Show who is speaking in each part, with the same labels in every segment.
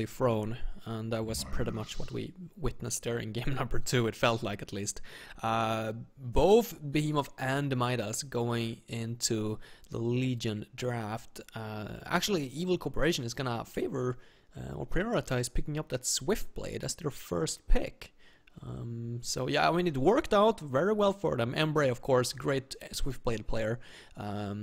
Speaker 1: thrown, and that was pretty much what we witnessed there in game number 2, it felt like, at least. Both Behemoth and Midas going into the Legion draft. Actually, Evil Corporation is gonna favor or prioritize picking up that Swiftblade as their first pick. So yeah, I mean, it worked out very well for them. Embray, of course, great Swiftblade player,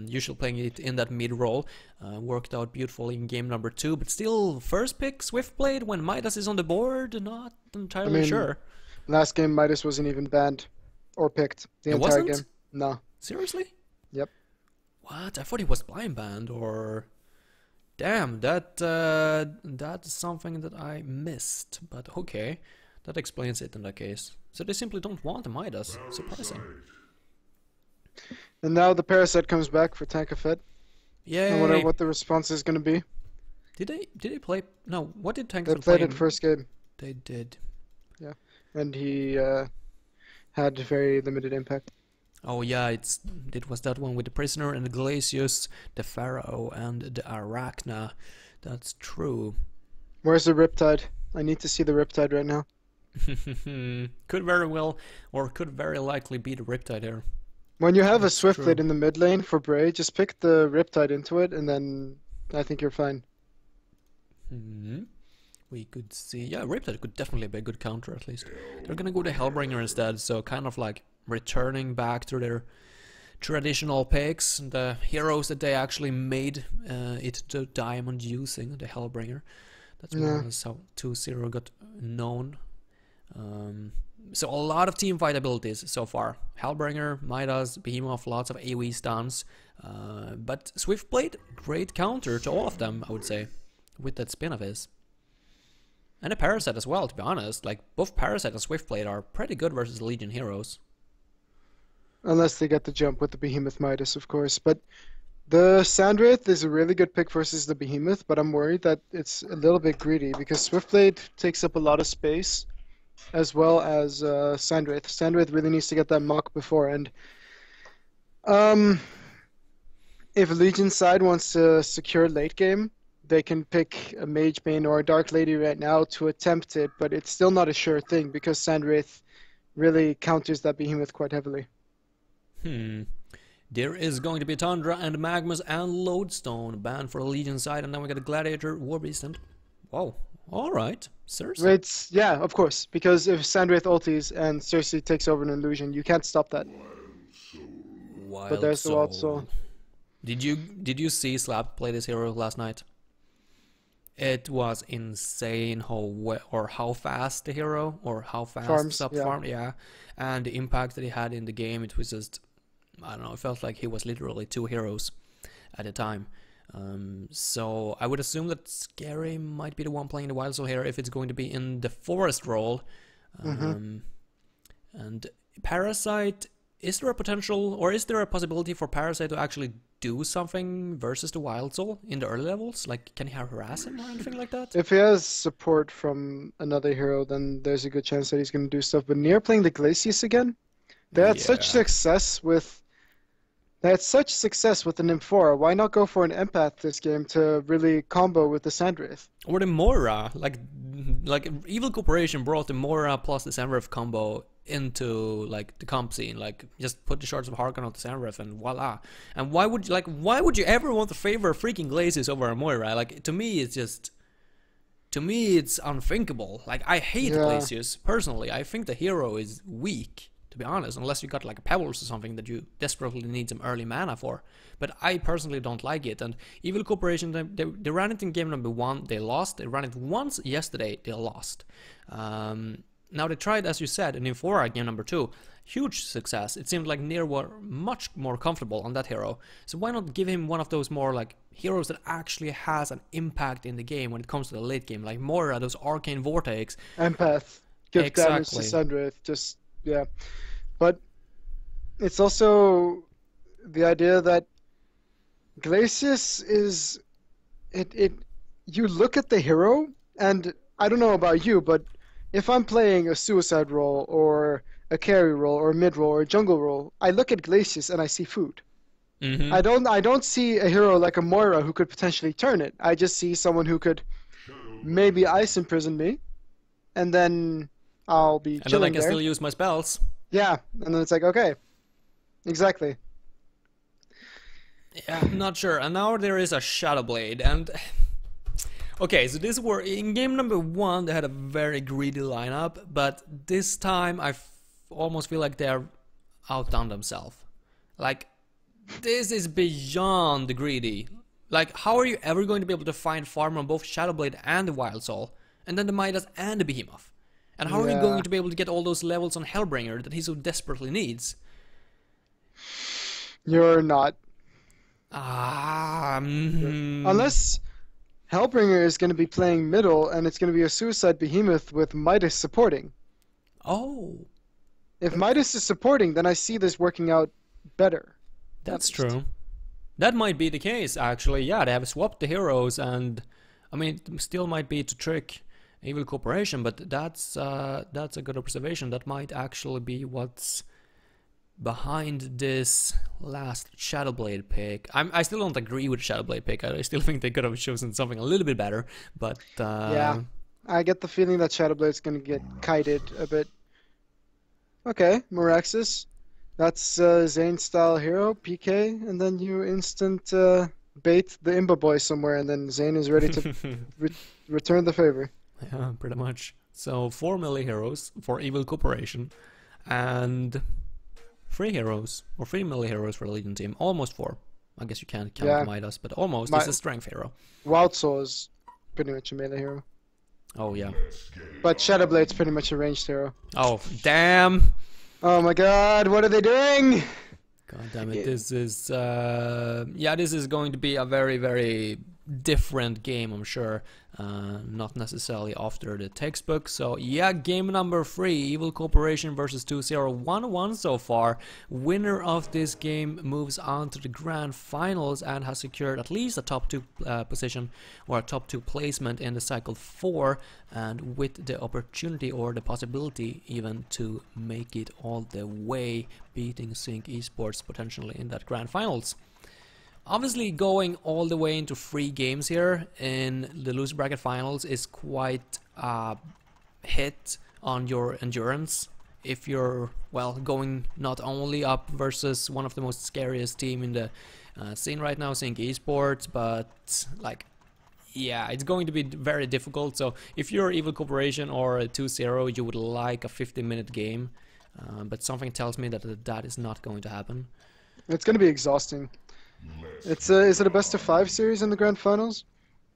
Speaker 1: usually playing it in that mid role, worked out beautifully in game number 2, but still, first pick Swiftblade when Midas is on the board, not entirely sure.
Speaker 2: Last game Midas wasn't even banned or picked the entire game. No.
Speaker 1: Seriously?
Speaker 2: Yep.
Speaker 1: What? I thought he was blind banned, or... Damn, that's something that I missed, but okay. That explains it in that case. So they simply don't want a Midas. Surprising.
Speaker 2: And now the Parasite comes back for Tank of Fed.
Speaker 1: Yay!
Speaker 2: I wonder what the response is going to be.
Speaker 1: Did they play? No, what did Tank
Speaker 2: They
Speaker 1: of Fed play?
Speaker 2: played it first game.
Speaker 1: They did.
Speaker 2: Yeah, and he had very limited impact.
Speaker 1: Oh yeah, it was that one with the Prisoner and the Glacius, the Pharaoh and the Arachna. That's true.
Speaker 2: Where's the Riptide? I need to see the Riptide right now.
Speaker 1: Could very well, or could very likely be the Riptide here.
Speaker 2: When you have a Swiftblade in the mid lane for Bray, just pick the Riptide into it, and then I think you're fine.
Speaker 1: We could see, yeah, Riptide could definitely be a good counter at least. They're gonna go to Hellbringer instead, so kind of like returning back to their traditional picks, the heroes that they actually made it to diamond using, the Hellbringer. That's more or less how 2-0 got known. So a lot of team fight abilities so far. Hellbringer, Midas, Behemoth, lots of AoE stuns. But Swiftblade, great counter to all of them, I would say, with that spin of his. And a Parasite as well, to be honest. Like, both Parasite and Swiftblade are pretty good versus Legion heroes.
Speaker 2: Unless they get the jump with the Behemoth Midas, of course. But the Sandwraith is a really good pick versus the Behemoth, but I'm worried that it's a little bit greedy because Swiftblade takes up a lot of space, as well as Sandwraith. Sandwraith really needs to get that mock before, and if Legion side wants to secure late game, they can pick a Mage Bane or a Dark Lady right now to attempt it, but it's still not a sure thing because Sandwraith really counters that Behemoth quite heavily.
Speaker 1: There is going to be Tundra and Magmus and Lodestone banned for the Legion side, and then we got a Gladiator, Warbeast, and... Whoa, alright, Cersei.
Speaker 2: Yeah, of course, because if Sandwraith ultis and Cersei takes over an illusion, you can't stop that. But there's the Wild Soul.
Speaker 1: Did you see Slap play this hero last night? It was insane how fast the hero, or how fast farmed, yeah, and the impact that he had in the game. It was just, I don't know, it felt like he was literally 2 heroes at a time. So I would assume that Scary might be the one playing the Wild Soul here if it's going to be in the Forest role. And Parasite, is there a potential, or is there a possibility for Parasite to actually do something versus the Wild Soul in the early levels? Like, can he harass him or anything like that?
Speaker 2: If he has support from another hero, then there's a good chance that he's going to do stuff. But near playing the Glacius again, they had such success with... They had such success with the Nymphora. Why not go for an Empath this game to really combo with the Sandwraith?
Speaker 1: Or the Moira. Like Evil Corporation brought the Moira plus the Sandwraith combo into like the comp scene. Like, just put the Shards of Harkon on the Sandwraith and voila. And why would you ever want to favor freaking Glacius over a Moira? Like, to me it's unthinkable. Like, I hate Glacius personally. I think the hero is weak, to be honest, unless you got like a Pebbles or something that you desperately need some early mana for. But I personally don't like it. And Evil Corporation, they ran it in game number 1, they lost. They ran it once yesterday, they lost. Now they tried, as you said, in Nymphora game number 2. Huge success. It seemed like Nier were much more comfortable on that hero. So why not give him one of those more like heroes that actually has an impact in the game when it comes to the late game, like Moira, those Arcane Vortex.
Speaker 2: Empath. Give damage to Sandwraith. Just... yeah, but it's also the idea that Glacius is you look at the hero, and I don't know about you, but if I'm playing a suicide role or a carry role or a mid role or a jungle role, I look at Glacius and I see food. I don't see a hero like a Moira who could potentially turn it. I just see someone who could maybe ice imprison me, and then I'll be
Speaker 1: And then I
Speaker 2: chilling
Speaker 1: can
Speaker 2: there.
Speaker 1: still use my spells.
Speaker 2: Yeah, and then it's like, okay, exactly.
Speaker 1: Yeah, not sure. And now there is a Shadow Blade, and okay, so this were in game number 1. They had a very greedy lineup, but this time I almost feel like they're outdone themselves. Like, this is beyond greedy. Like, how are you ever going to be able to find farm on both Shadow Blade and the Wild Soul, and then the Midas and the Behemoth? And how are you going to be able to get all those levels on Hellbringer that he so desperately needs?
Speaker 2: You're not.
Speaker 1: Unless
Speaker 2: Hellbringer is going to be playing middle, and it's going to be a Suicide Behemoth with Midas supporting.
Speaker 1: Oh.
Speaker 2: If Midas is supporting, then I see this working out better.
Speaker 1: That's true. That might be the case, actually. Yeah, they have swapped the heroes, and I mean, it still might be to trick Evil Corporation, but that's a good observation. That might actually be what's behind this last Shadowblade pick. I still don't agree with Shadowblade pick. I still think they could have chosen something a little bit better, but
Speaker 2: yeah, I get the feeling that Shadowblade's going to get kited a bit. Okay, Meraxis. That's Zane style hero, PK, and then you instant bait the Imba boy somewhere, and then Zane is ready to return the favor.
Speaker 1: Yeah, pretty much. So 4 melee heroes for Evil Corporation, and 3 heroes, or 3 melee heroes for the Legion team. Almost 4. I guess you can't count Midas, but almost. It's a strength hero.
Speaker 2: Wild Soul is pretty much a melee hero.
Speaker 1: Oh, yeah.
Speaker 2: But Shadowblade's pretty much a ranged hero.
Speaker 1: Oh, damn!
Speaker 2: Oh my god, what are they doing?
Speaker 1: God damn it, this is... yeah, this is going to be a very, very different game, I'm sure. Not necessarily after the textbook. So yeah, game number 3, Evil Corporation versus 2-0, 1-1 so far. Winner of this game moves on to the grand finals and has secured at least a top 2 position, or a top 2 placement in the Cycle 4, and with the opportunity or the possibility even to make it all the way, beating Sync Esports potentially in that grand finals. Obviously, going all the way into 3 games here in the loser bracket finals is quite a hit on your endurance. If you're, well, going not only up versus one of the most scariest team in the scene right now, Sync Esports, but like, yeah, it's going to be very difficult. So if you're Evil Corporation or a 2-0, you would like a 50-minute game, but something tells me that that is not going to happen.
Speaker 2: It's going to be exhausting. Is it a best of 5 series in the grand finals?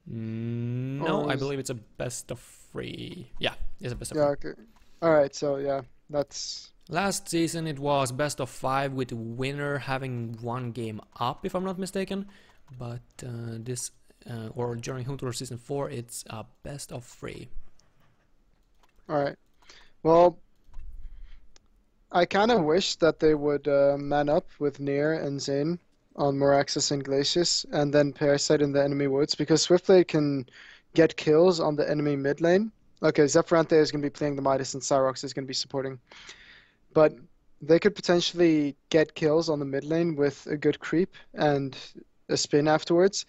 Speaker 1: No, I believe it's a best of 3. Yeah, it's a best of 3.
Speaker 2: Yeah, okay. Alright, so yeah, that's...
Speaker 1: Last season it was best of 5 with the winner having 1 game up, if I'm not mistaken. But this, or during Hunter Season 4, it's a best of 3.
Speaker 2: Alright. Well, I kind of wish that they would man up with Nier and Zane on Meraxis and Glacius, and then Parasite in the enemy woods, because Swiftblade can get kills on the enemy mid lane. Okay, Zephrante is going to be playing the Midas, and Cyrox is going to be supporting. But they could potentially get kills on the mid lane with a good creep and a spin afterwards.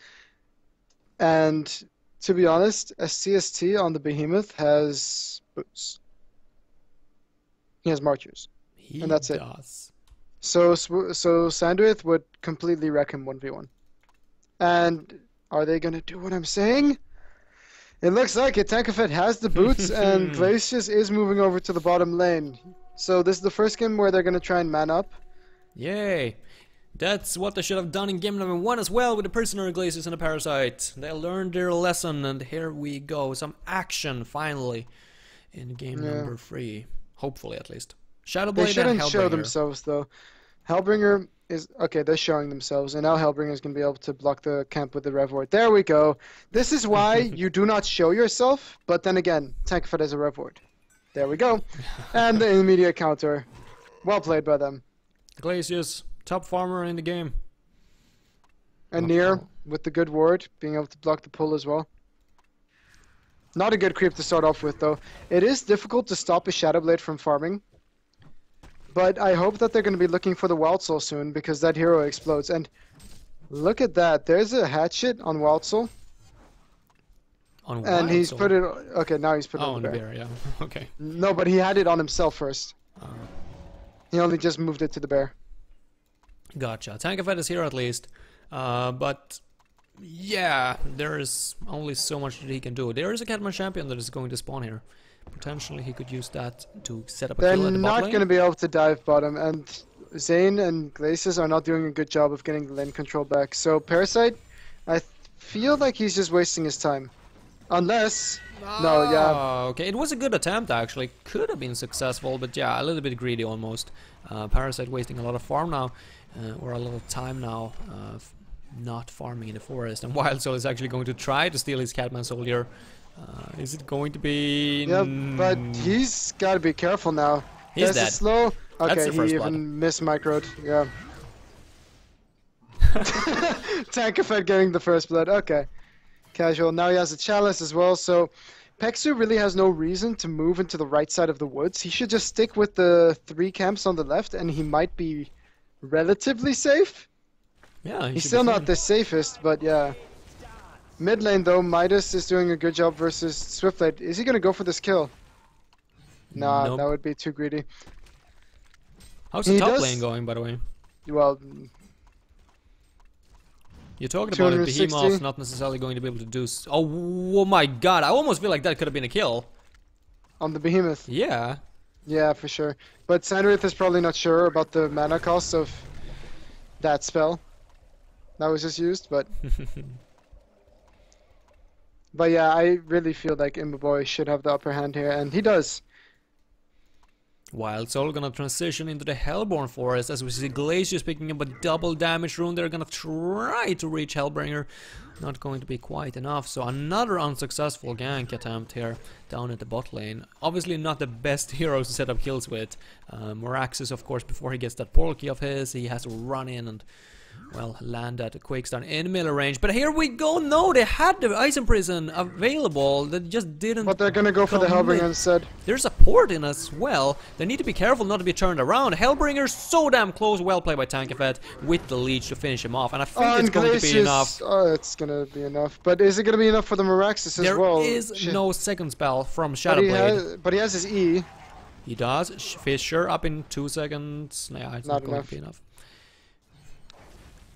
Speaker 2: And to be honest, a CST on the Behemoth has boots. He has Marchers. And that's it. So Sandwith would completely wreck him 1v1. And are they going to do what I'm saying? It looks like it. Tankafet has the boots, and Glacius is moving over to the bottom lane. So this is the first game where they're going to try and man up.
Speaker 1: Yay! That's what they should have done in game number 1 as well, with the Prisoner, Glacius, and the Parasite. They learned their lesson, and here we go. Some action, finally, in game number 3. Hopefully, at least. Shadowblade
Speaker 2: they shouldn't
Speaker 1: and Hellbringer.
Speaker 2: Show themselves, though. Hellbringer is... Okay, they're showing themselves, and now Hellbringer is going to be able to block the camp with the Rev Ward. There we go. This is why you do not show yourself, but then again, Tankafet has a Rev Ward. There we go. And the immediate counter. Well played by them.
Speaker 1: Glacius, top farmer in the game.
Speaker 2: And Nier, with the good ward, being able to block the pull as well. Not a good creep to start off with, though. It is difficult to stop a Shadowblade from farming. But I hope that they're going to be looking for the Wild Soul soon, because that hero explodes. And look at that. There's a hatchet on Wild Soul.
Speaker 1: On
Speaker 2: and he's
Speaker 1: Soul?
Speaker 2: put it. Okay, now he's put it on the
Speaker 1: bear. Yeah. Okay.
Speaker 2: No, but he had it on himself first.
Speaker 1: Uh,
Speaker 2: He only just moved it to the bear.
Speaker 1: Gotcha. Tank of Ed is here at least, but yeah, there is only so much that he can do. There is a Catman champion that is going to spawn here. Potentially he could use that to set up a
Speaker 2: They're
Speaker 1: kill at the bot
Speaker 2: not
Speaker 1: lane.
Speaker 2: going to be able to dive bottom, and Zane and Glacius are not doing a good job of getting the lane control back. So Parasite, I feel like he's just wasting his time. Unless... No, yeah.
Speaker 1: Okay, it was a good attempt actually. Could have been successful, but yeah, a little bit greedy almost. Parasite wasting a lot of farm now, or a lot of time now, not farming in the forest. And Wild Soul is actually going to try to steal his Catman Soul here. Is it going to be...
Speaker 2: Yeah, but he's got to be careful now.
Speaker 1: He's dead.
Speaker 2: Slow... Okay,
Speaker 1: That's the
Speaker 2: he
Speaker 1: first
Speaker 2: even mismicroed. Yeah. Tank of Ed getting the first blood. Okay. Casual. Now he has a chalice as well, so Peksu really has no reason to move into the right side of the woods. He should just stick with the 3 camps on the left, and he might be relatively safe.
Speaker 1: Yeah,
Speaker 2: he's still not the safest, but yeah. Mid lane though, Midas is doing a good job versus Swiftblade. Is he gonna go for this kill? Nah,
Speaker 1: nope.
Speaker 2: That would be too greedy.
Speaker 1: How's the top lane going, by the way?
Speaker 2: Well,
Speaker 1: you're talking about it, Behemoth not necessarily going to be able to do... Oh my god, I almost feel like that could have been a kill.
Speaker 2: On the Behemoth?
Speaker 1: Yeah.
Speaker 2: Yeah, for sure. But Sandrith is probably not sure about the mana cost of that spell that was just used, but... But yeah, I really feel like Imbaboy should have the upper hand here, and he does.
Speaker 1: Wild Soul gonna transition into the Hellborn Forest as we see Glacius picking up a double damage rune. They're gonna try to reach Hellbringer. Not going to be quite enough, so another unsuccessful gank attempt here down at the bot lane. Obviously not the best heroes to set up kills with. Moraxis, of course, before he gets that portal key of his, he has to run in and, well, land at a quick stun in melee range. But here we go. No, they had the Ice Imprison available. They just didn't.
Speaker 2: But they're gonna go for the Hellbringer instead.
Speaker 1: There's a port in as well. They need to be careful not to be turned around. Hellbringer so damn close. Well played by Tank of Ed with the leech to finish him off. And I think it's going to be enough.
Speaker 2: Oh, it's gonna be enough. But is it gonna be enough for the Moraxis as well?
Speaker 1: There is no second spell from Shadowblade.
Speaker 2: But he has his E.
Speaker 1: He does. Fisher up in 2 seconds. Nah, it's not going to be enough.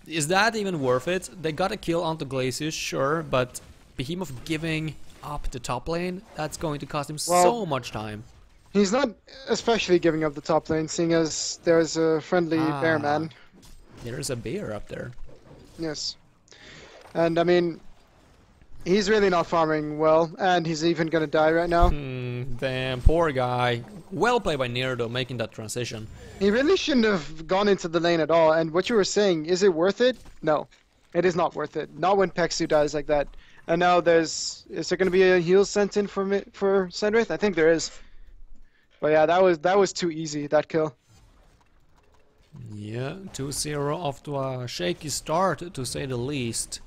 Speaker 1: Is that even worth it? They got a kill onto Glacius, sure, but Behemoth giving up the top lane, that's going to cost him so much time.
Speaker 2: He's not especially giving up the top lane, seeing as there's a friendly bear man.
Speaker 1: There's a bear up there.
Speaker 2: Yes. And I mean, he's really not farming well, and he's even gonna die right now.
Speaker 1: Damn, poor guy. Well played by Nero though, making that transition.
Speaker 2: He really shouldn't have gone into the lane at all, and what you were saying, is it worth it? No. It is not worth it. Not when Peksu dies like that. And now is there gonna be a heal sent in for Sandwraith? I think there is. But yeah, that was too easy, that kill.
Speaker 1: Yeah, 2-0 off to a shaky start, to say the least.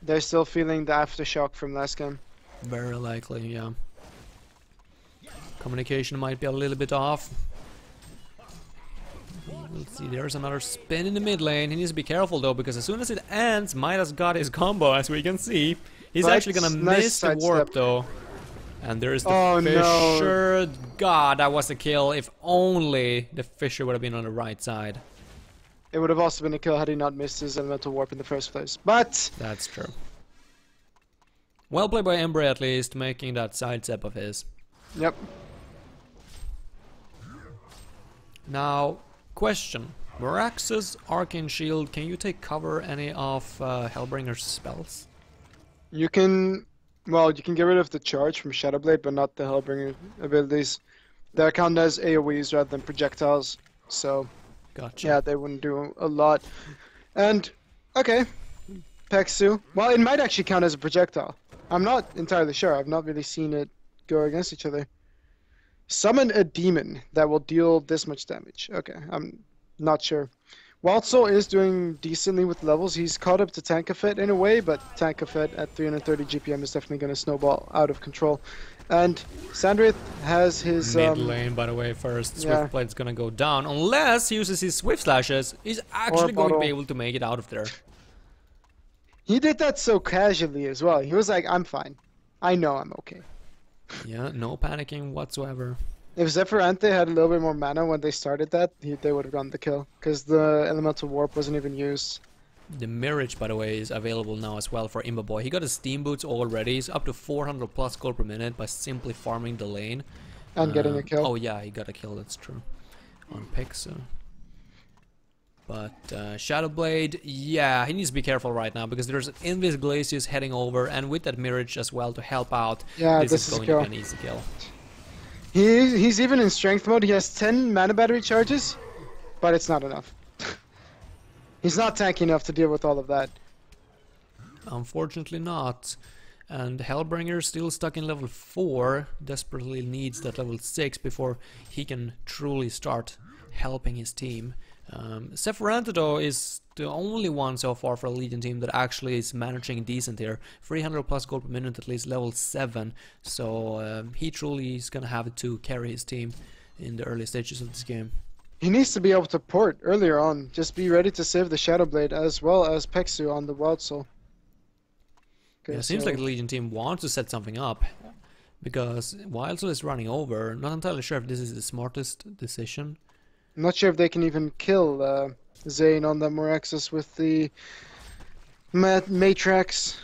Speaker 2: They're still feeling the aftershock from last game.
Speaker 1: Very likely, yeah. Communication might be a little bit off. Let's see, there's another spin in the mid lane. He needs to be careful though, because as soon as it ends, Midas got his combo, as we can see. He's actually gonna miss the warp though. And there's the Fisher. No. God, that was a kill. If only the Fisher would have been on the right side.
Speaker 2: It would have also been a kill had he not missed his elemental warp in the first place. But
Speaker 1: that's true. Well played by Embre at least, making that sidestep of his.
Speaker 2: Yep.
Speaker 1: Now, question. Moraxis, Arcane Shield, can you take cover any of Hellbringer's spells?
Speaker 2: You can... Well, you can get rid of the charge from Shadowblade, but not the Hellbringer abilities. They're counted as AoEs rather than projectiles, so...
Speaker 1: Gotcha.
Speaker 2: Yeah, they wouldn't do a lot. And, okay, Peksu. Well, it might actually count as a projectile. I'm not entirely sure. I've not really seen it go against each other. Summon a demon that will deal this much damage. Okay, I'm not sure. Wild Soul is doing decently with levels. He's caught up to Tank of Ed in a way, but Tank of Ed at 330 GPM is definitely going to snowball out of control. And Sandrith has his...
Speaker 1: Mid lane, by the way, first. Swiftblade's going to go down. Unless he uses his Swift Slashes, he's actually going to be able to make it out of there.
Speaker 2: He did that so casually as well. He was like, I'm fine. I know I'm okay.
Speaker 1: Yeah, no panicking whatsoever.
Speaker 2: If Zephyrante had a little bit more mana when they started that, they would have gotten the kill. Because the Elemental Warp wasn't even used.
Speaker 1: The Mirage, by the way, is available now as well for Imba Boy. He got his Steam Boots already. He's up to 400 plus gold per minute by simply farming the lane.
Speaker 2: And getting a kill.
Speaker 1: Oh yeah, he got a kill, that's true. On Pixel. But Shadowblade, yeah, he needs to be careful right now because there's an Invis Glacius heading over, and with that Mirage as well to help out,
Speaker 2: yeah,
Speaker 1: this is going to be an easy kill.
Speaker 2: He's even in strength mode. He has 10 mana battery charges, but it's not enough. He's not tanky enough to deal with all of that.
Speaker 1: Unfortunately not. And Hellbringer still stuck in level 4, desperately needs that level 6 before he can truly start helping his team. Zephyrante though is the only one so far for a Legion team that actually is managing decent here. 300 plus gold per minute, at least level 7. So he truly is gonna have to carry his team in the early stages of this game.
Speaker 2: He needs to be able to port earlier on. Just be ready to save the Shadowblade as well as Pexu on the Wild Soul.
Speaker 1: Yeah, it seems like the Legion team wants to set something up because Wild Soul is running over. Not entirely sure if this is the smartest decision.
Speaker 2: I'm not sure if they can even kill Zane on the Moraxis with the Matrax.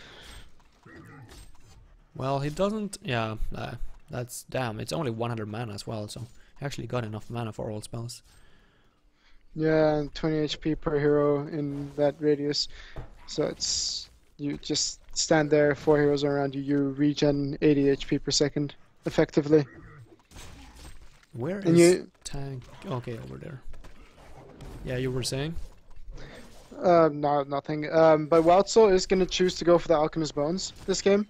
Speaker 1: Well, he doesn't. Yeah, that's damn. It's only 100 mana as well, so he actually got enough mana for all spells.
Speaker 2: Yeah, and 20 HP per hero in that radius. So it's you just stand there, 4 heroes around you, you regen 80 HP per second, effectively.
Speaker 1: Where is tank? Okay, over there. Yeah, you were saying?
Speaker 2: No, nothing. But Wild Soul is going to choose to go for the Alchemist Bones this game.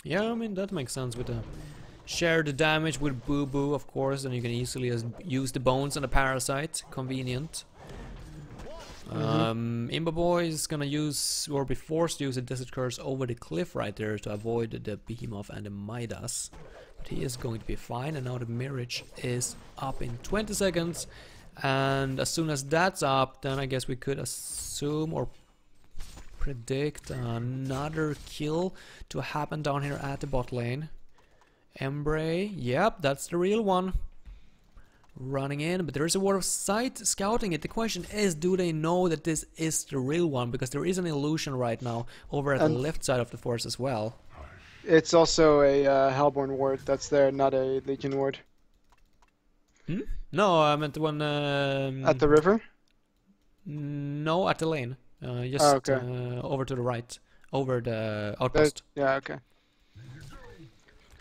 Speaker 1: Yeah, I mean, that makes sense with the share the damage with Boo Boo, of course, and you can easily use the bones on the Parasite. Convenient. Imba Boy is gonna use, or be forced to use a Desert Curse over the cliff right there to avoid the Behemoth and the Midas. But he is going to be fine, and now the Mirage is up in 20 seconds. And as soon as that's up, then I guess we could assume or predict another kill to happen down here at the bot lane. Embrace, yep, that's the real one. Running in, but there is a Ward of Sight scouting it. The question is, do they know that this is the real one? Because there is an illusion right now over at the left side of the forest as well.
Speaker 2: It's also a Hellborn ward that's there, not a Legion ward.
Speaker 1: No, I meant the one...
Speaker 2: at the river?
Speaker 1: No, at the lane. Just over to the right. Over the outpost.
Speaker 2: Yeah, okay.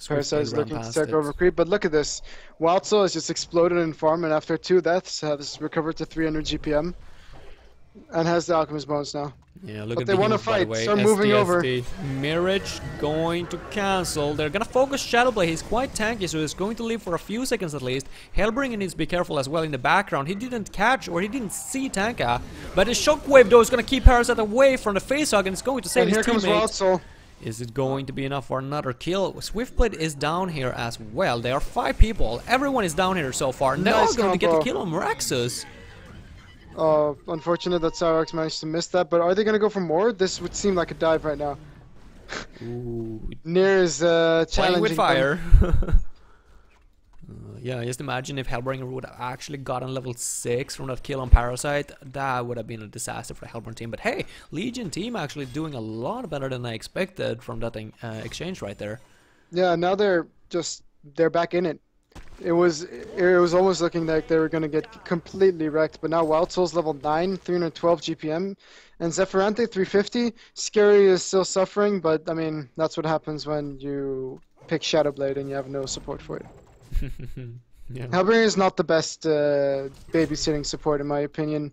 Speaker 2: Parasite is looking to take over creep, but look at this. Wild Soul has just exploded in farm, and after 2 deaths has recovered to 300 GPM. And has the Alchemist Bones now.
Speaker 1: Yeah, look
Speaker 2: but
Speaker 1: at
Speaker 2: they want to fight, start moving over.
Speaker 1: Mirage going to cancel. They're gonna focus Shadowblade. He's quite tanky, so he's going to live for a few seconds at least. Hellbringer needs to be careful as well in the background. He didn't catch or he didn't see Tanka, but the Shockwave though is gonna keep Parasite away from the facehug and it's going to save his teammate.
Speaker 2: Comes Wild Soul.
Speaker 1: Is it going to be enough for another kill? Swiftblade is down here as well. There are 5 people. Everyone is down here so far. And they're all going to get the kill on Moraxis.
Speaker 2: Unfortunate that Cyrox managed to miss that, but are they going to go for more? This would seem like a dive right now.
Speaker 1: Ooh.
Speaker 2: Near is challenging.
Speaker 1: Playing with fire. Yeah, just imagine if Hellbringer would have actually gotten level 6 from that kill on Parasite. That would have been a disaster for the Hellbringer team. But hey, Legion team actually doing a lot better than I expected from that exchange right there.
Speaker 2: Yeah, now they're back in it. It was almost looking like they were going to get completely wrecked, but now Wild Soul's level 9, 312 GPM, and Zephyrante 350. Scary is still suffering, but I mean, that's what happens when you pick Shadowblade and you have no support for it. Yeah. Hellbringer is not the best babysitting support in my opinion,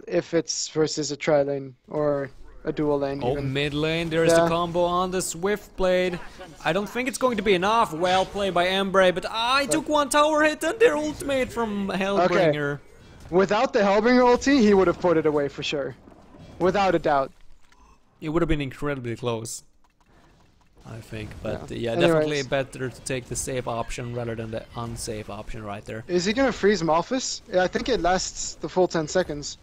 Speaker 2: if it's versus a tri-lane or a dual lane.
Speaker 1: Oh,
Speaker 2: even.
Speaker 1: Mid lane, there is the combo on the Swiftblade. I don't think it's going to be enough. Well played by Embrace, but I took one tower hit and their ultimate from Hellbringer.
Speaker 2: Okay. Without the Hellbringer ulti, he would have put it away for sure. Without a doubt.
Speaker 1: It would have been incredibly close, I think, but yeah, definitely better to take the safe option rather than the unsafe option right there.
Speaker 2: Is he gonna freeze Malphus? Yeah, I think it lasts the full 10 seconds.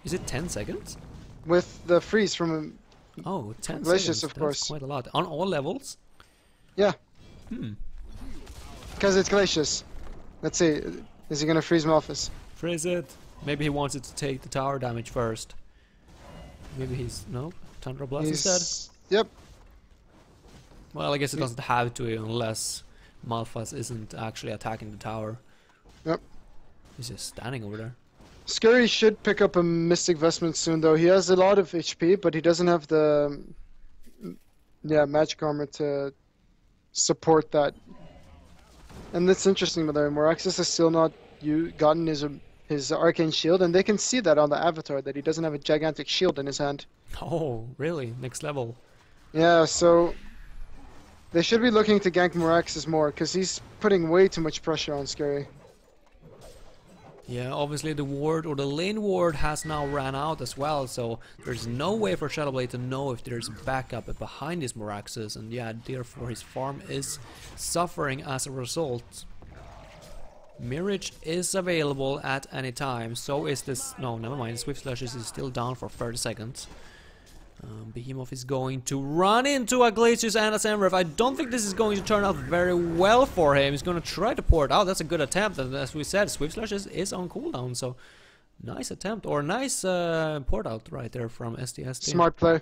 Speaker 1: Is it 10 seconds?
Speaker 2: With the freeze from
Speaker 1: Oh, 10
Speaker 2: Glacius,
Speaker 1: seconds.
Speaker 2: of
Speaker 1: That's
Speaker 2: course.
Speaker 1: quite a lot. On all levels?
Speaker 2: Yeah.
Speaker 1: Hmm.
Speaker 2: Because it's Glacius. Let's see. Is he gonna freeze Malphus?
Speaker 1: Freeze it. Maybe he wants it to take the tower damage first. Maybe he's... No? Thunder Blast instead?
Speaker 2: Yep.
Speaker 1: Well, I guess it doesn't have to unless Malphus isn't actually attacking the tower.
Speaker 2: Yep.
Speaker 1: He's just standing over there.
Speaker 2: Scurry should pick up a Mystic Vestment soon, though. He has a lot of HP, but he doesn't have the magic armor to support that. And it's interesting that Moraxis has still not gotten his arcane shield, and they can see that on the avatar that he doesn't have a gigantic shield in his hand.
Speaker 1: Oh, really? Next level.
Speaker 2: Yeah, so they should be looking to gank Moraxis more, because he's putting way too much pressure on Scurry.
Speaker 1: Yeah, obviously the ward or the lane ward has now ran out as well, so there's no way for Shadowblade to know if there's backup behind his Moraxis, and yeah, therefore his farm is suffering as a result. Mirage is available at any time, so is this... No, never mind, Swift Slashes is still down for 30 seconds. Behemoth is going to run into a Glacius and a Samurf. I don't think this is going to turn out very well for him. He's going to try to pour it out. That's a good attempt. And as we said, Swift Slash is on cooldown. So, nice attempt. Or nice port out right there from STS.
Speaker 2: Smart play.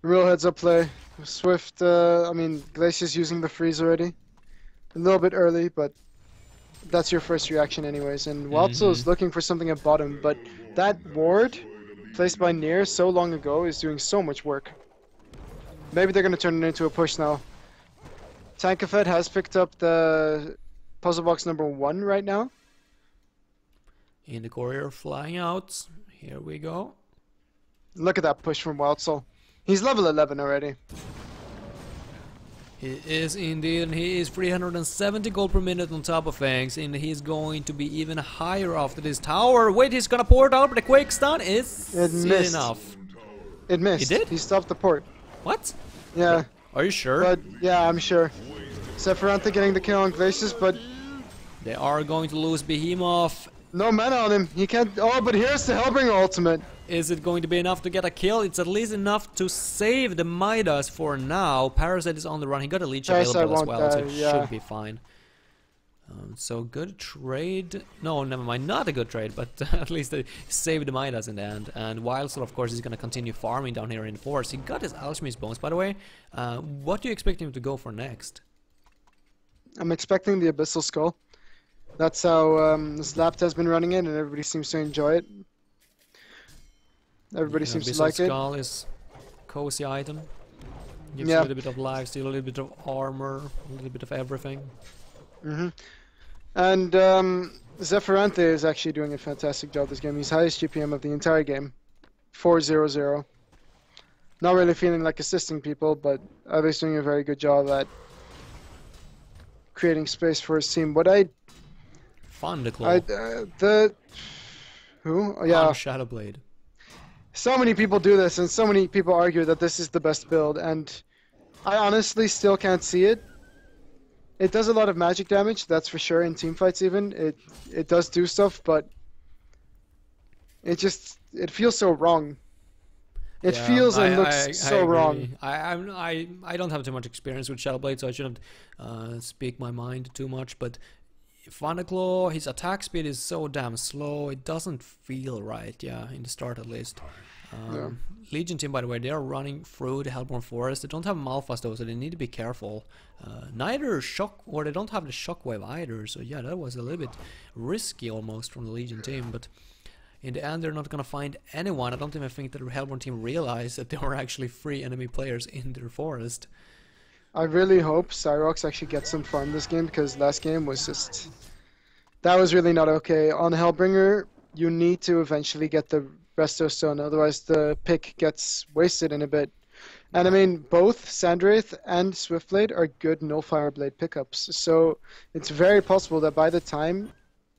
Speaker 2: Real heads up play. Swift, I mean, Glacius using the freeze already. A little bit early, but that's your first reaction anyways. And Waltzel is looking for something at bottom, but that ward placed by Nier so long ago is doing so much work. Maybe they're going to turn it into a push now. Tankafed has picked up the puzzle box number 1 right now.
Speaker 1: In the courier flying out. Here we go.
Speaker 2: Look at that push from Waltzel. He's level 11 already.
Speaker 1: He is indeed, and he is 370 gold per minute on top of things, and he's going to be even higher after this tower. Wait, he's gonna pour it out, but the quick stun is enough.
Speaker 2: It missed.
Speaker 1: He did?
Speaker 2: He stopped the port.
Speaker 1: What?
Speaker 2: Yeah.
Speaker 1: Are you sure?
Speaker 2: But yeah, I'm sure. Sephiroth getting the kill on Glacius, but
Speaker 1: they are going to lose Behemoth.
Speaker 2: No mana on him. He can't. Oh, but here's the Hellbringer ultimate.
Speaker 1: Is it going to be enough to get a kill? It's at least enough to save the Midas for now. Parasite is on the run. He got a leech available as well, so it should be fine. So good trade. No, never mind. Not a good trade, but at least they saved the Midas in the end. And Wildstorm, of course, is going to continue farming down here in the forest. He got his Alchemist bones, by the way. What do you expect him to go for next?
Speaker 2: I'm expecting the Abyssal Skull. That's how Slapped has been running it, and everybody seems to enjoy it. Everybody seems to like it.
Speaker 1: Skull is cozy item. Gives you a little bit of lifesteal, a little bit of armor, a little bit of everything.
Speaker 2: And Zephyranthe is actually doing a fantastic job this game. He's highest GPM of the entire game. 400. Not really feeling like assisting people, but Abe's doing a very good job at creating space for his team. What Who? Oh, yeah.
Speaker 1: Shadowblade.
Speaker 2: So many people do this, and so many people argue that this is the best build, and I honestly still can't see it. It does a lot of magic damage, that's for sure, in teamfights even. It does do stuff, but it feels so wrong. It feels and looks so wrong.
Speaker 1: I don't have too much experience with Shadowblade, so I shouldn't speak my mind too much, but Thunderclaw, his attack speed is so damn slow, it doesn't feel right, in the start at least. Legion team, by the way, they are running through the Hellborn Forest. They don't have Malphas though, so they need to be careful. Neither they don't have the Shockwave either, so yeah, that was a little bit risky almost from the Legion team, but in the end they're not gonna find anyone. I don't even think that the Hellborn team realized that there were actually 3 enemy players in their forest.
Speaker 2: I really hope Cyrox actually gets some farm this game, because last game was just... That was really not okay. On Hellbringer, you need to eventually get the Resto Stone, otherwise the pick gets wasted in a bit. And I mean, both Sandwraith and Swiftblade are good Nullfire Blade pickups, so it's very possible that by the time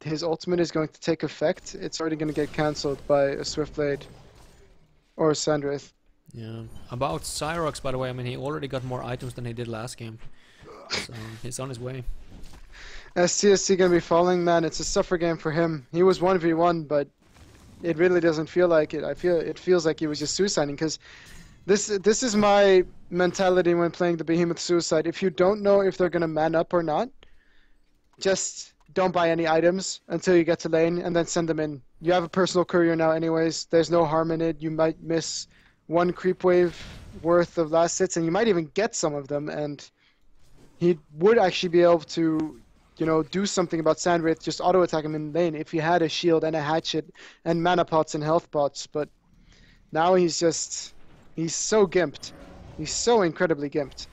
Speaker 2: his ultimate is going to take effect, it's already going to get cancelled by a Swiftblade or a Sandwraith.
Speaker 1: Yeah. About Cyrox, by the way, I mean, he already got more items than he did last game. So, he's on his way.
Speaker 2: STSC gonna be falling, man. It's a suffer game for him. He was 1v1, but it really doesn't feel like it. It feels like he was just suiciding, because This is my mentality when playing the Behemoth Suicide. If you don't know if they're gonna man up or not, just don't buy any items until you get to lane and then send them in. You have a personal courier now anyways. There's no harm in it. You might miss one creep wave worth of last hits, and you might even get some of them, and he would actually be able to, you know, do something about Sandwraith, just auto attack him in lane if he had a shield and a hatchet and mana pots and health pots. But now he's so gimped. He's so incredibly gimped.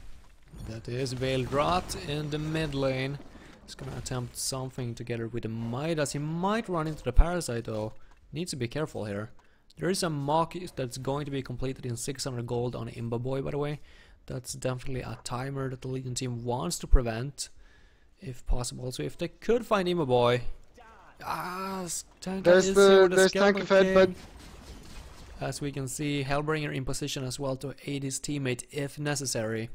Speaker 1: That is Veiled Rot in the mid lane. He's gonna attempt something together with the Midas. He might run into the Parasite though. Needs to be careful here. There is a mock that's going to be completed in 600 gold on Imba Boy, by the way. That's definitely a timer that the Legion team wants to prevent, if possible. So if they could find Imba Boy,
Speaker 2: there's Tankafed, but
Speaker 1: as we can see, Hellbringer in position as well to aid his teammate if necessary.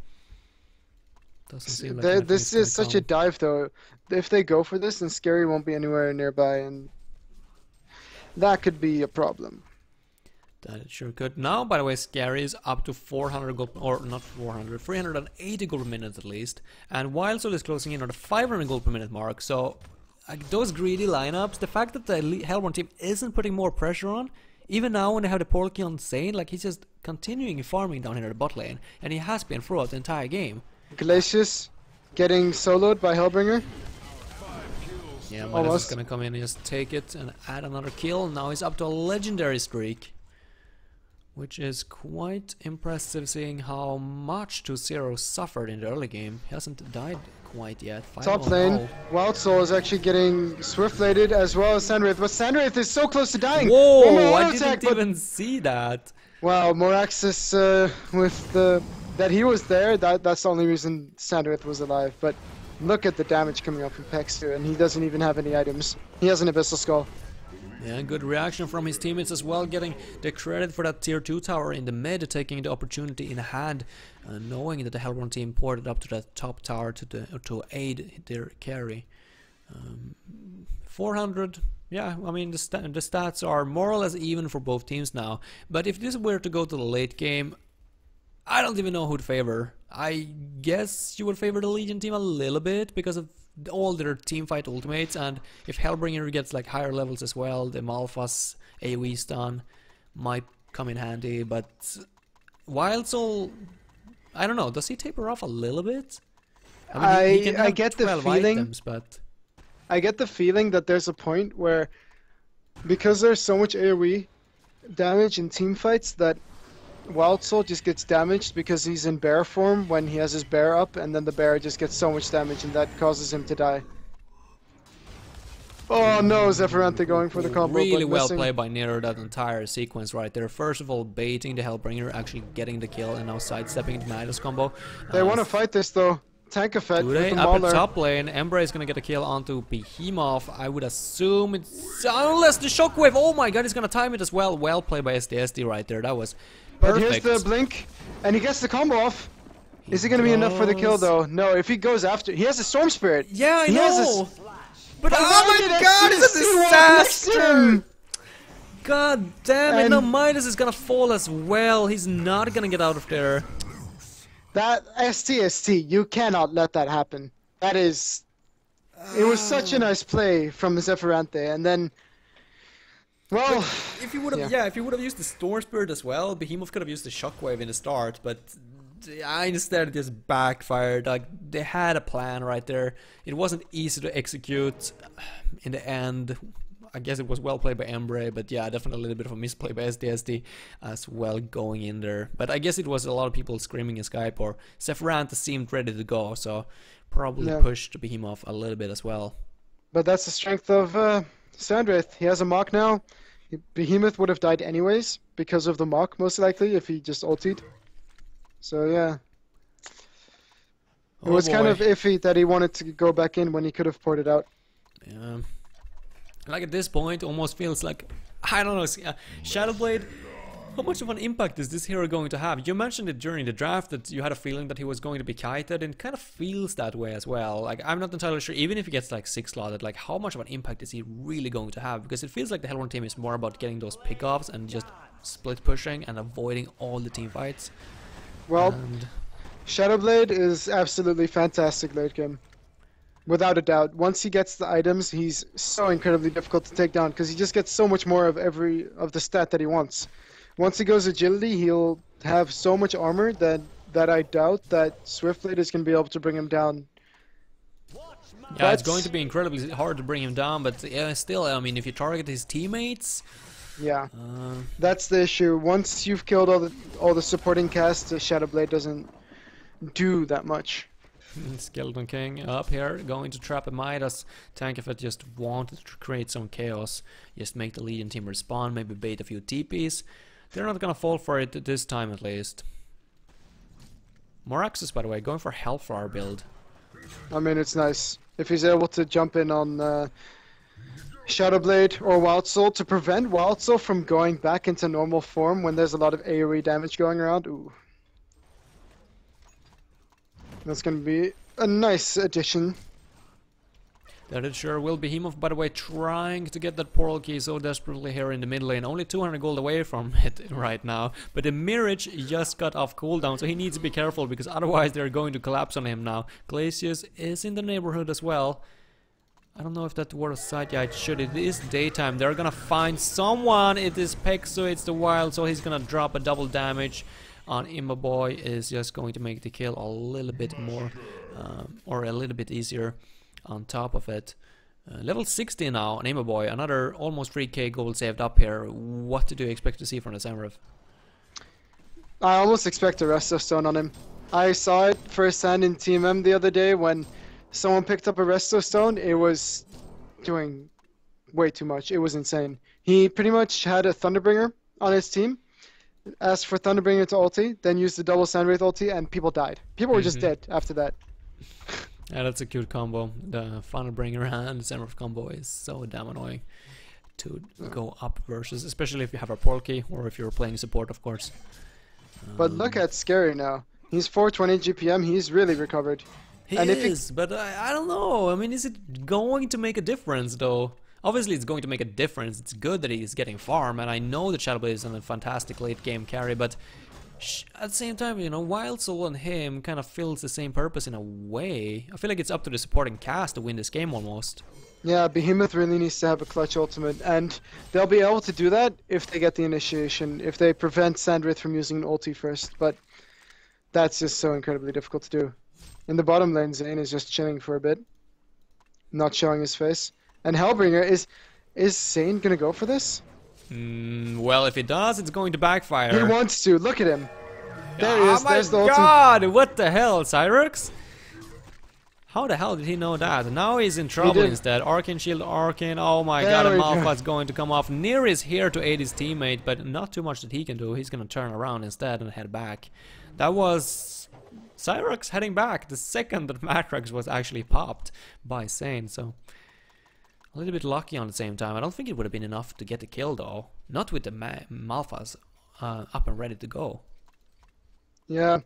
Speaker 1: Doesn't seem like
Speaker 2: this is such a dive though. If they go for this, then Scary won't be anywhere nearby, and that could be a problem.
Speaker 1: That it sure could. Now, by the way, Scary is up to 400 gold, or not 400, 380 gold per minute at least. And Wildstorm is closing in on the 500 gold per minute mark. So, those greedy lineups, the fact that the Hellborn team isn't putting more pressure on, even now when they have the portal key on Zane, like he's just continuing farming down here at the bot lane. And he has been throughout the entire game.
Speaker 2: Glacius getting soloed by Hellbringer.
Speaker 1: Yeah, Midas is gonna come in and just take it and add another kill. Now he's up to a legendary streak, which is quite impressive seeing how much 2-0 suffered in the early game. He hasn't died quite yet.
Speaker 2: Top lane, Wild Soul is actually getting swift-bladed as well as Sandwraith, but Sandwraith is so close to dying!
Speaker 1: Whoa, I didn't even see that!
Speaker 2: Wow, Moraxis with the... that he was there, that's the only reason Sandwraith was alive, but look at the damage coming up from Pex too, and he doesn't even have any items. He has an Abyssal Skull.
Speaker 1: Yeah, good reaction from his teammates as well, getting the credit for that tier 2 tower in the mid, taking the opportunity in hand, knowing that the Hellborn team ported up to that top tower to aid their carry. 400, yeah, I mean the stats are more or less even for both teams now, but if this were to go to the late game, I don't even know who'd favor. I guess you would favor the Legion team a little bit because of all their teamfight ultimates, and if Hellbringer gets like higher levels as well, the Malphas AoE stun might come in handy, but Wild Soul, I don't know, does he taper off a little bit? I mean, he can have
Speaker 2: I get the feeling
Speaker 1: items, but
Speaker 2: I get the feeling that there's a point where, because there's so much AoE damage in teamfights, that Wild Soul just gets damaged because he's in bear form when he has his bear up, and then the bear just gets so much damage and that causes him to die. Oh no, Zephyranthe going for the combo.
Speaker 1: Really well played by Nero, that entire sequence right there. First of all, baiting the Hellbringer, actually getting the kill, and now sidestepping the Midas combo.
Speaker 2: They want to fight this though. Tankafed with the
Speaker 1: Up
Speaker 2: Mauler.
Speaker 1: at top lane, Ember is gonna get a kill onto Behemoth. I would assume it's... unless the shockwave! Oh my god, he's gonna time it as well. Well played by SDSD right there, that was perfect.
Speaker 2: But here's the blink, and he gets the combo off. Is it gonna be enough for the kill though? No, if he goes after... he has a Storm Spirit!
Speaker 1: Yeah, I know! But
Speaker 2: oh my god, it's a disaster!
Speaker 1: God damn it, now Midas is gonna fall as well. He's not gonna get out of there.
Speaker 2: That STST, you cannot let that happen. That is... it was such a nice play from Zephyranthe, and then... well...
Speaker 1: if he would have, if he would have used the Storm Spirit as well, Behemoth could have used the Shockwave in the start, but instead it just backfired. Like, they had a plan right there. It wasn't easy to execute in the end. I guess it was well played by Embre, but yeah, definitely a little bit of a misplay by SDSD as well going in there. But I guess it was a lot of people screaming in Skype, or Zephyranthe seemed ready to go, so probably pushed Behemoth a little bit as well.
Speaker 2: But that's the strength of Sandwraith. He has a mock now. Behemoth would have died anyways because of the mock, most likely, if he just ultied. So yeah. It was kind of iffy that he wanted to go back in when he could have ported out.
Speaker 1: Yeah. Like at this point, almost feels like, I don't know, Shadowblade How much of an impact is this hero going to have? You mentioned it during the draft that you had a feeling that he was going to be kited, and it kind of feels that way as well. Like, I'm not entirely sure, even if he gets like 6 slotted, like how much of an impact is he really going to have? Because it feels like the Hellborn team is more about getting those pickoffs and just split pushing and avoiding all the team fights.
Speaker 2: Well,
Speaker 1: and
Speaker 2: Shadowblade is absolutely fantastic late game. Without a doubt. Once he gets the items, he's so incredibly difficult to take down because he just gets so much more of every of the stat that he wants. Once he goes agility, he'll have so much armor that I doubt that Swiftblade is going to be able to bring him down.
Speaker 1: Yeah, it's going to be incredibly hard to bring him down, but still, I mean, if you target his teammates...
Speaker 2: Yeah, that's the issue. Once you've killed all the supporting cast, the Shadowblade doesn't do that much.
Speaker 1: Skeleton King up here, going to trap a Midas. Tank if it just wanted to create some chaos, just make the Legion team respond, maybe bait a few TPs. They're not gonna fall for it this time at least. More access, by the way, going for Hellfire build.
Speaker 2: I mean, it's nice. If he's able to jump in on Shadowblade or Wild Soul to prevent Wild Soul from going back into normal form when there's a lot of AoE damage going around, ooh. That's going to be a nice addition.
Speaker 1: That it sure will. Behemoth, by the way, trying to get that portal key so desperately here in the mid lane. Only 200 gold away from it right now. But the Mirage just got off cooldown, so he needs to be careful because otherwise they're going to collapse on him now. Glacius is in the neighborhood as well. I don't know if that word of sight. Yeah, it should. It is daytime. They're gonna find someone. It is Pexo. It's the Wild, so he's gonna drop a double damage on Immoboy. Is just going to make the kill a little bit more or a little bit easier on top of it. Level 60 now on Immoboy, another almost 3k gold saved up here. What do you expect to see from the Samrev?
Speaker 2: I almost expect a Resto Stone on him. I saw it firsthand in Team M the other day when someone picked up a Resto Stone. It was doing way too much. It was insane. He pretty much had a Thunderbringer on his team, asked for Thunderbringer to ulti, then used the double Sandwraith ulti, and people died. People were just dead after that.
Speaker 1: Yeah, that's a cute combo. The Thunderbringer and the Samrev combo is so damn annoying to go up versus, especially if you have a portal key or if you're playing support, of course.
Speaker 2: But look at Scary now. He's 420 GPM. He's really recovered.
Speaker 1: He is, but I don't know. I mean, is it going to make a difference, though? Obviously, it's going to make a difference. It's good that he's getting farm, and I know that Shadowblade is a fantastic late-game carry, but at the same time, you know, Wild Soul and him kind of fills the same purpose in a way. I feel like it's up to the supporting cast to win this game, almost. Yeah,
Speaker 2: Behemoth really needs to have a clutch ultimate, and they'll be able to do that if they get the initiation, if they prevent Sandwraith from using an ulti first, but that's just so incredibly difficult to do. In the bottom lane, Zane is just chilling for a bit, not showing his face. And Hellbringer, is Zane gonna go for this?
Speaker 1: Well, if he does, it's going to backfire.
Speaker 2: He wants to. Look at him. There he is. There's the ultimate.
Speaker 1: Oh my god! What the hell, Cyrex? How the hell did he know that? Now he's in trouble instead. Arcane Shield, Arcane. Oh my god, and Malphite's going to come off. Nir is here to aid his teammate, but not too much that he can do. He's gonna turn around instead and head back. That was Cyrex heading back the second that Matrax was actually popped by Zane, so a little bit lucky on the same time. I don't think it would have been enough to get the kill though. Not with the Malphas up and ready to go.
Speaker 2: Yeah.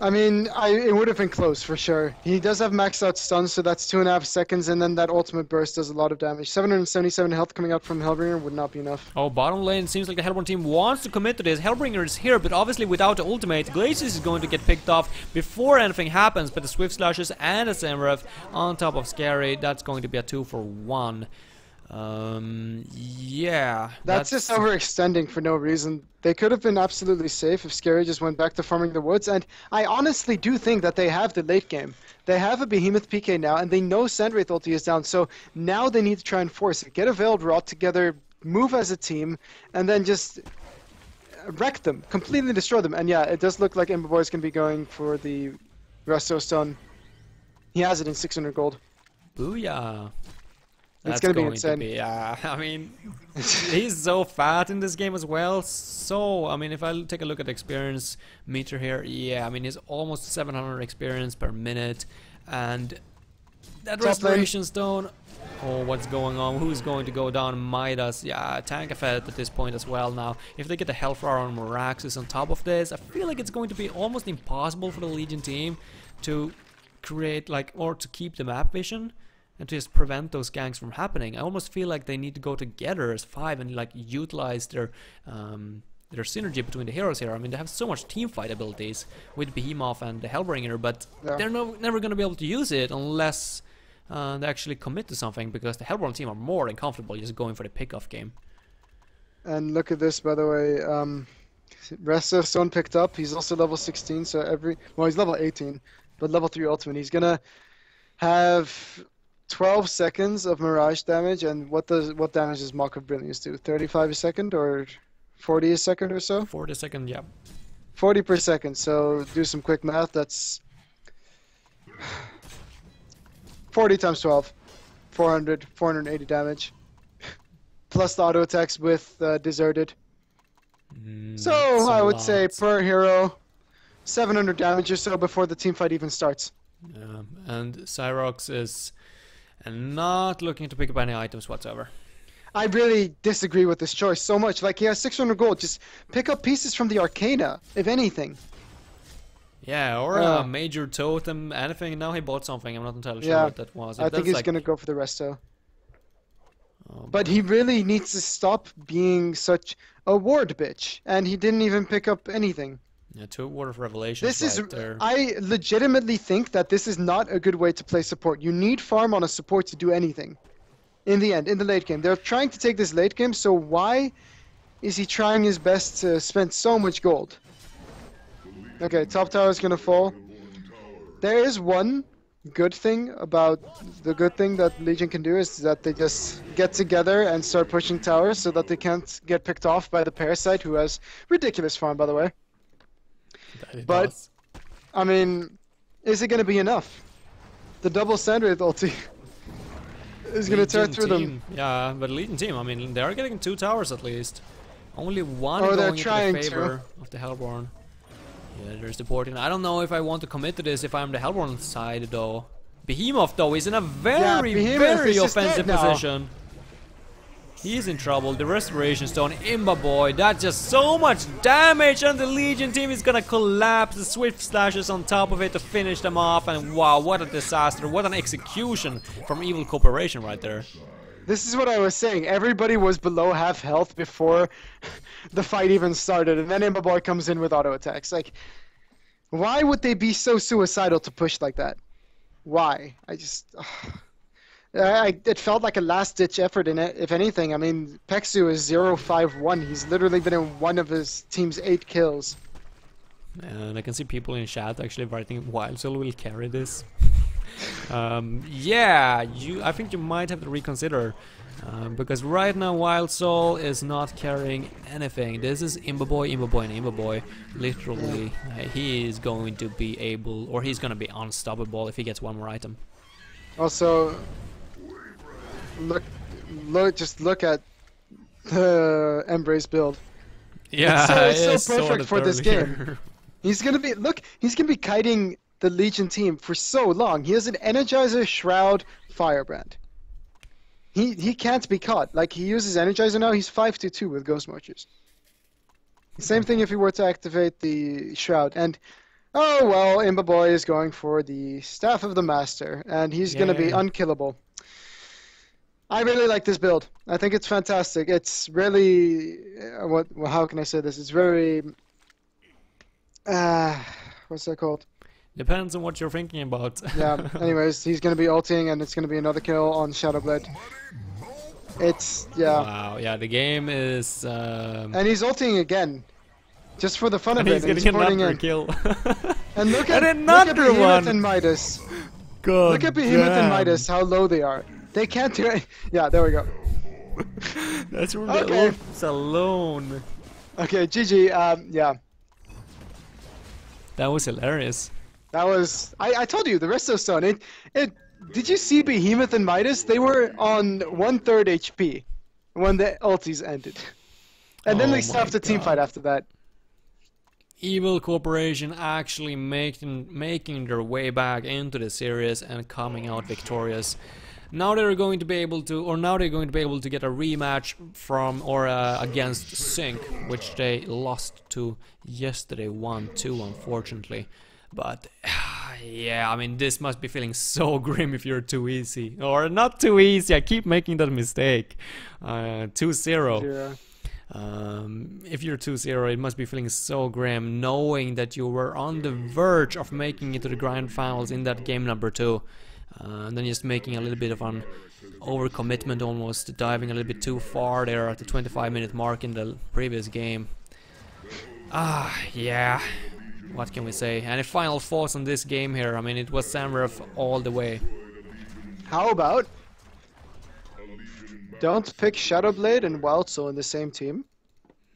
Speaker 2: I mean, it would have been close for sure. He does have maxed out stun, so that's 2.5 seconds, and then that ultimate burst does a lot of damage. 777 health coming out from Hellbringer would not be enough.
Speaker 1: Oh, bottom lane, seems like the Hellborn team wants to commit to this. Hellbringer is here, but obviously without the ultimate, Glacius is going to get picked off before anything happens, but the Swift Slashes and the Samrev on top of Scary, that's going to be a 2-for-1. Yeah.
Speaker 2: That's just overextending for no reason. They could have been absolutely safe if Scary just went back to farming the woods, and I honestly do think that they have the late game. They have a Behemoth PK now, and they know Sandwraith ulti is down, so now they need to try and force it. Get a Veiled Rot together, move as a team, and then just wreck them, completely destroy them. And yeah, it does look like Imber Boy's going to be going for the Resto Stone. He has it in 600 gold.
Speaker 1: Booyah.
Speaker 2: It's going to be insane.
Speaker 1: I mean, he's so fat in this game as well. So, I mean, if I take a look at the experience meter here, yeah, I mean, he's almost 700 experience per minute. And That Restoration Stone. Oh, what's going on? Who's going to go down? Midas. Yeah, tank effect at this point as well now. If they get the Hellfire on Moraxis on top of this, I feel like it's going to be almost impossible for the Legion team to create, like, or to keep the map vision and to just prevent those ganks from happening. I almost feel like they need to go together as 5 and, like, utilize their synergy between the heroes here. I mean, they have so much team fight abilities with Behemoth and the Hellbringer, but they're never going to be able to use it unless they actually commit to something, because the Hellborn team are more than comfortable just going for the pick-off game.
Speaker 2: And look at this, by the way. Resto Stone picked up. He's also level 16, so he's level 18, but level 3 ultimate. He's gonna have 12 seconds of Mirage damage, and what damage does Mock of Brilliance do? 35 a second or 40 a second or so?
Speaker 1: 40 a second, yeah.
Speaker 2: 40 per second. So do some quick math. That's 40 times 12, 480 damage, plus the auto attacks with Deserted. So I would say per hero, 700 damage or so before the team fight even starts.
Speaker 1: Yeah, and Cyrox is not looking to pick up any items whatsoever.
Speaker 2: I really disagree with this choice so much. Like, he has 600 gold. Just pick up pieces from the Arcana, if anything.
Speaker 1: Yeah, or a major totem, anything. Now he bought something. I'm not entirely sure what that was.
Speaker 2: I think he's gonna go for the resto. But he really needs to stop being such a ward bitch, and he didn't even pick up anything.
Speaker 1: Yeah, 2 Word of Revelations right there.
Speaker 2: I legitimately think that this is not a good way to play support. You need farm on a support to do anything. In the end, in the late game. They're trying to take this late game, so why is he trying his best to spend so much gold? Okay, top tower is gonna fall. There is one good thing about the good thing that Legion can do is that they just get together and start pushing towers so that they can't get picked off by the Parasite, who has ridiculous farm, by the way. But I mean, is it gonna be enough? The double Sandwraith ulti is gonna tear through them.
Speaker 1: Yeah, but Legion team, I mean, they are getting 2 towers at least. Only one going into the favor of the Hellborn. Yeah, there's the porting. I don't know if I want to commit to this if I'm the Hellborn side, though. Behemoth, though, is in a very, very offensive position. He's in trouble. The Restoration Stone, Imba Boy, that's just so much damage, and the Legion team is gonna collapse. The Swift Slashes on top of it to finish them off, and wow, what a disaster. What an execution from Evil Corporation right there.
Speaker 2: This is what I was saying. Everybody was below half health before the fight even started, and then Imba Boy comes in with auto attacks. Like, why would they be so suicidal to push like that? Why? It felt like a last-ditch effort in it, if anything. I mean, Pexu is 0-5-1. He's literally been in one of his team's 8 kills.
Speaker 1: And I can see people in chat actually writing Wildsoul will carry this. Yeah, I think you might have to reconsider. Because right now Wildsoul is not carrying anything. This is Imba Boy, and Imba Boy. Literally, he is going to be able, or he's going to be unstoppable if he gets one more item.
Speaker 2: Also, just look at the Embrace build.
Speaker 1: Yeah,
Speaker 2: it's so perfect for this game. He's gonna be kiting the Legion team for so long. He has an Energizer, Shroud, Firebrand. He can't be caught. Like, he uses Energizer now, he's 5-2 with Ghost Marchers. Same thing if he were to activate the Shroud. And, oh well, Imba Boy is going for the Staff of the Master, and he's gonna be unkillable. I really like this build. I think it's fantastic. It's really... how can I say this? It's very... what's that called?
Speaker 1: Depends on what you're thinking about.
Speaker 2: Yeah, anyways, he's going to be ulting, and it's going to be another kill on Shadowblade. It's... yeah.
Speaker 1: Wow, yeah, the game is...
Speaker 2: And he's ulting again. Just for the fun of it.
Speaker 1: He's getting another kill.
Speaker 2: And look at Behemoth and Midas.
Speaker 1: God
Speaker 2: look at Behemoth and Midas, how low they are. They can't do it. Yeah, there we go.
Speaker 1: That's from the ults alone.
Speaker 2: Okay, GG. Yeah.
Speaker 1: That was hilarious.
Speaker 2: That was... I told you, the Resto Stone. Did you see Behemoth and Midas? They were on 1/3 HP when the ultis ended. And then they stopped the team fight after that.
Speaker 1: Evil Corporation actually making their way back into the series and coming out victorious. Now they're going to be able to, get a rematch from against Sync, which they lost to yesterday, 1-2, unfortunately. But yeah, I mean, this must be feeling so grim if you're too easy, or not too easy. I keep making that mistake. 2-0.
Speaker 2: Yeah.
Speaker 1: If you're 2-0, it must be feeling so grim, knowing that you were on the verge of making it to the grand finals in that game number 2, and then just making a little bit of an overcommitment, almost diving a little bit too far there at the 25-minute mark in the previous game. Yeah, what can we say? Any final thoughts on this game here? I mean, it was Samref all the way.
Speaker 2: How about don't pick Shadowblade and Wild Soul in the same team.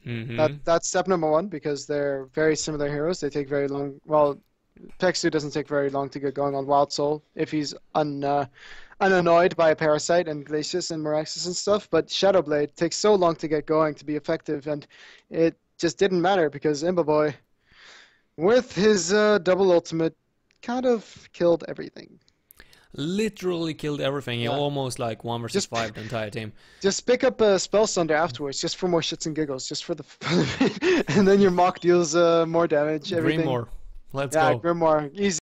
Speaker 2: That's step number 1, because they're very similar heroes. They take very long. Well, Pexu doesn't take very long to get going on Wild Soul if he's unannoyed by a Parasite and Glacius and Miraxis and stuff. But Shadowblade takes so long to get going to be effective, and it just didn't matter because Imbaboy, with his double ultimate, kind of killed everything.
Speaker 1: Literally killed everything. He almost like 1 versus 5 the entire team.
Speaker 2: Just pick up a Spell Sunder afterwards, just for more shits and giggles, just for the and then your Mock deals more damage. Everything.
Speaker 1: Grimoire. Let's
Speaker 2: go.
Speaker 1: Yeah,
Speaker 2: Grimoire. Easy.